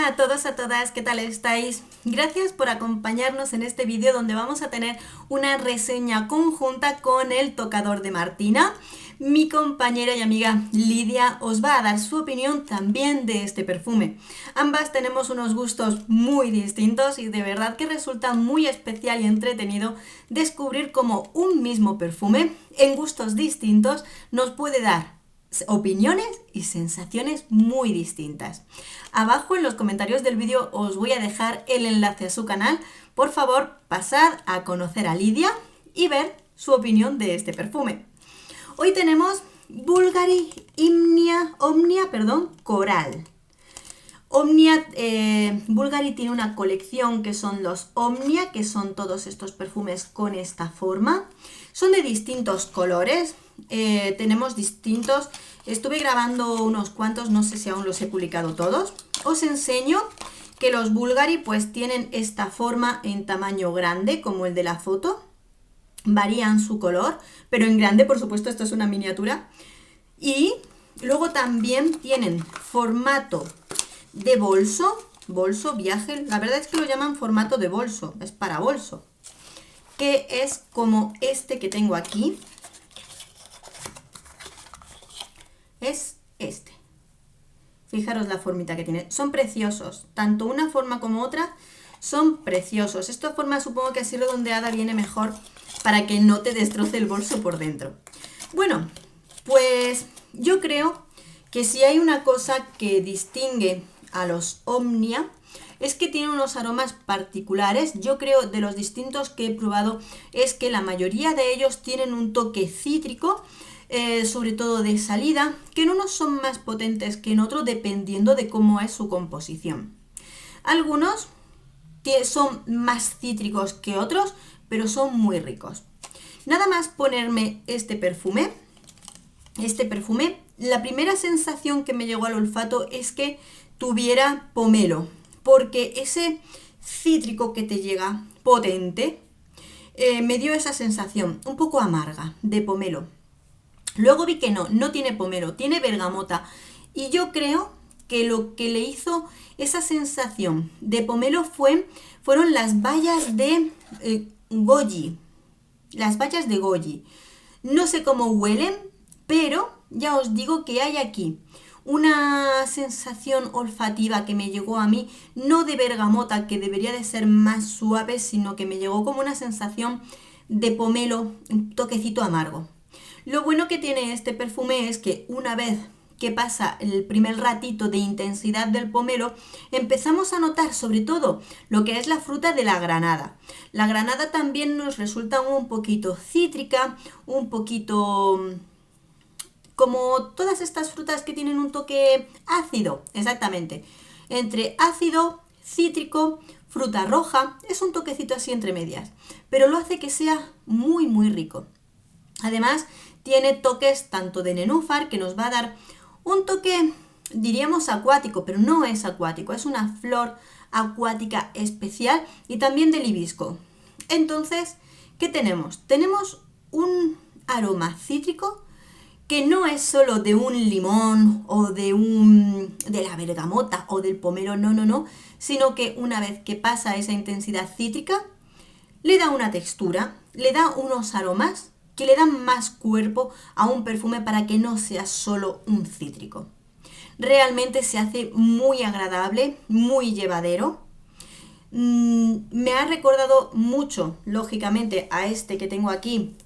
a todos, a todas, ¿qué tal estáis? Gracias por acompañarnos en este vídeo donde vamos a tener una reseña conjunta con el tocador de Martina. Mi compañera y amiga Lidia os va a dar su opinión también de este perfume. Ambas tenemos unos gustos muy distintos y de verdad que resulta muy especial y entretenido descubrir cómo un mismo perfume en gustos distintos nos puede dar opiniones y sensaciones muy distintas. Abajo en los comentarios del vídeo os voy a dejar el enlace a su canal. Por favor, pasad a conocer a Lidia y ver su opinión de este perfume. Hoy tenemos Bulgari Omnia Coral. Bulgari tiene una colección que son los Omnia, que son todos estos perfumes con esta forma. Son de distintos colores, tenemos distintos. Estuve grabando unos cuantos, no sé si aún los he publicado todos. Os enseño que los Bulgari pues tienen esta forma en tamaño grande, como el de la foto. Varían su color, pero en grande, por supuesto, esto es una miniatura. Y luego también tienen formato de bolso, viaje. La verdad es que lo llaman formato de bolso, es para bolso, que es como este que tengo aquí. Es este. Fijaros la formita que tiene. Son preciosos, tanto una forma como otra son preciosos. Esta forma supongo que así redondeada viene mejor para que no te destroce el bolso por dentro. Bueno, pues yo creo que si hay una cosa que distingue a los Omnia es que tienen unos aromas particulares. Yo creo de los distintos que he probado es que la mayoría de ellos tienen un toque cítrico, sobre todo de salida, que en unos son más potentes que en otros dependiendo de cómo es su composición. Algunos son más cítricos que otros, pero son muy ricos. Nada más ponerme este perfume, la primera sensación que me llegó al olfato es que tuviera pomelo, porque ese cítrico que te llega potente me dio esa sensación un poco amarga de pomelo. Luego vi que no tiene pomelo, tiene bergamota, y yo creo que lo que le hizo esa sensación de pomelo fueron las bayas de goji. Las bayas de goji. No sé cómo huelen, pero ya os digo que hay aquí una sensación olfativa que me llegó a mí, no de bergamota, que debería de ser más suave, sino que me llegó como una sensación de pomelo, un toquecito amargo. Lo bueno que tiene este perfume es que una vez que pasa el primer ratito de intensidad del pomelo, empezamos a notar sobre todo lo que es la fruta de la granada. La granada también nos resulta un poquito cítrica, un poquito como todas estas frutas que tienen un toque ácido, exactamente. Entre ácido, cítrico, fruta roja, es un toquecito así entre medias, pero lo hace que sea muy muy rico. Además, tiene toques tanto de nenúfar, que nos va a dar un toque, diríamos acuático, pero no es acuático, es una flor acuática especial, y también del hibisco. Entonces, ¿qué tenemos? Tenemos un aroma cítrico que no es solo de un limón o de la bergamota o del pomelo, no, sino que una vez que pasa esa intensidad cítrica, le da una textura, le da unos aromas que le dan más cuerpo a un perfume para que no sea solo un cítrico. Realmente se hace muy agradable, muy llevadero. Me ha recordado mucho, lógicamente, a este que tengo aquí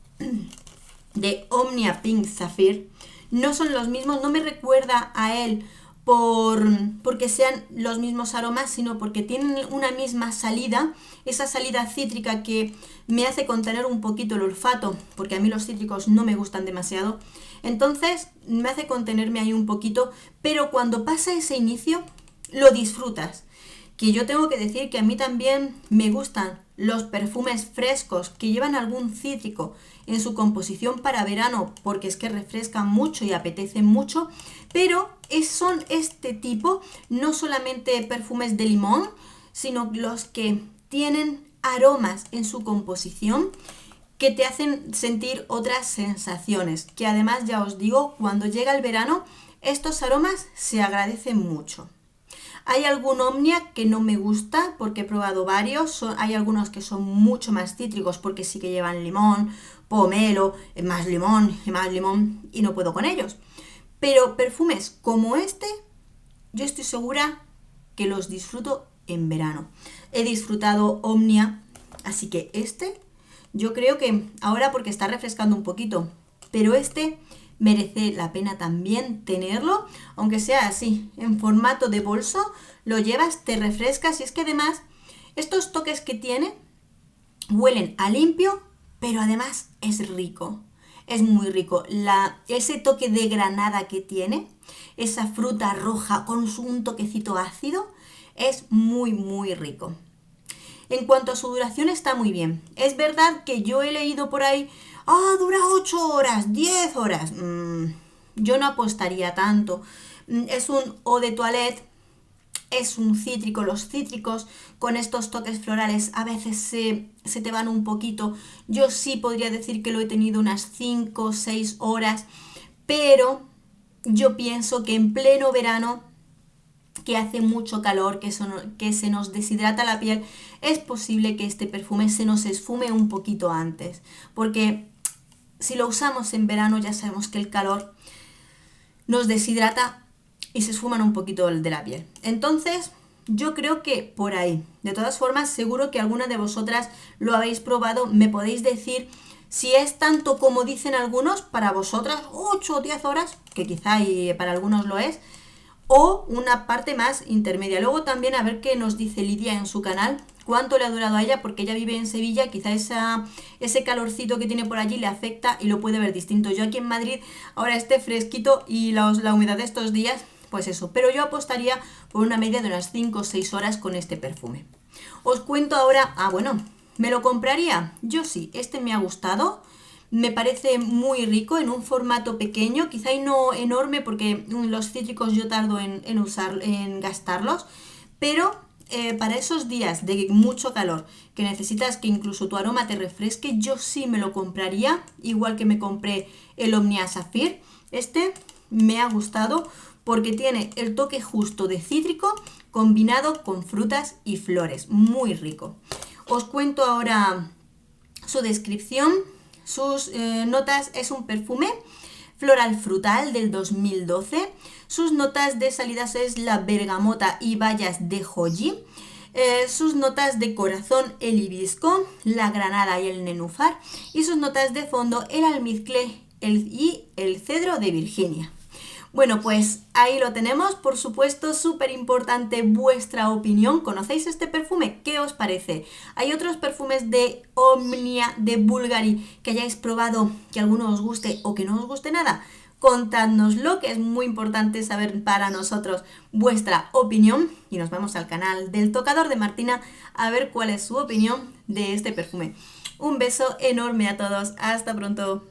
de Omnia Pink Sapphire. No son los mismos, no me recuerda a él porque sean los mismos aromas, sino porque tienen una misma salida, esa salida cítrica que me hace contener un poquito el olfato, porque a mí los cítricos no me gustan demasiado, entonces me hace contenerme ahí un poquito, pero cuando pasa ese inicio lo disfrutas. Que yo tengo que decir que a mí también me gustan los perfumes frescos que llevan algún cítrico en su composición para verano, porque es que refrescan mucho y apetecen mucho, pero son este tipo, no solamente perfumes de limón, sino los que tienen aromas en su composición que te hacen sentir otras sensaciones, que además ya os digo, cuando llega el verano, estos aromas se agradecen mucho. Hay algún Omnia que no me gusta porque he probado varios. Hay algunos que son mucho más cítricos porque sí que llevan limón, pomelo, más limón y más limón y no puedo con ellos. Pero perfumes como este, yo estoy segura que los disfruto en verano. He disfrutado Omnia, así que este, yo creo que ahora porque está refrescando un poquito, pero este merece la pena también tenerlo, aunque sea así, en formato de bolso, lo llevas, te refrescas y es que además estos toques que tiene huelen a limpio, pero además es rico, es muy rico. Ese toque de granada que tiene, esa fruta roja con un toquecito ácido, es muy muy rico. En cuanto a su duración está muy bien. Es verdad que yo he leído por ahí, dura 8 horas, 10 horas. Yo no apostaría tanto. Es un eau de toilette, es un cítrico. Los cítricos con estos toques florales a veces se te van un poquito. Yo sí podría decir que lo he tenido unas 5 o 6 horas, pero yo pienso que en pleno verano, que hace mucho calor, que se nos deshidrata la piel, es posible que este perfume se nos esfume un poquito antes, porque si lo usamos en verano ya sabemos que el calor nos deshidrata y se esfuman un poquito de la piel. Entonces, yo creo que por ahí. De todas formas, seguro que alguna de vosotras lo habéis probado. Me podéis decir si es tanto como dicen algunos, para vosotras 8 o 10 horas, que quizá y para algunos lo es, o una parte más intermedia. Luego también a ver qué nos dice Lidia en su canal, cuánto le ha durado a ella, porque ella vive en Sevilla, quizá ese calorcito que tiene por allí le afecta y lo puede ver distinto. Yo aquí en Madrid ahora esté fresquito y la humedad de estos días, pues eso. Pero yo apostaría por una media de unas 5 o 6 horas con este perfume. Os cuento ahora, bueno, ¿me lo compraría? Yo sí, este me ha gustado. Me parece muy rico en un formato pequeño, quizá y no enorme porque los cítricos yo tardo en gastarlos, pero para esos días de mucho calor que necesitas que incluso tu aroma te refresque, yo sí me lo compraría, igual que me compré el Omnia Sapphire. Este me ha gustado porque tiene el toque justo de cítrico combinado con frutas y flores, muy rico. Os cuento ahora su descripción. Sus notas: es un perfume floral frutal del 2012. Sus notas de salidas es la bergamota y bayas de joji. Sus notas de corazón, el hibisco, la granada y el nenúfar. Y sus notas de fondo, el almizcle y el cedro de Virginia. Bueno, pues ahí lo tenemos. Por supuesto, súper importante vuestra opinión. ¿Conocéis este perfume? ¿Qué os parece? ¿Hay otros perfumes de Omnia, de Bulgari, que hayáis probado, que alguno os guste o que no os guste nada? Contádnoslo, que es muy importante saber para nosotros vuestra opinión. Y nos vamos al canal del Tocador de Martina a ver cuál es su opinión de este perfume. Un beso enorme a todos. Hasta pronto.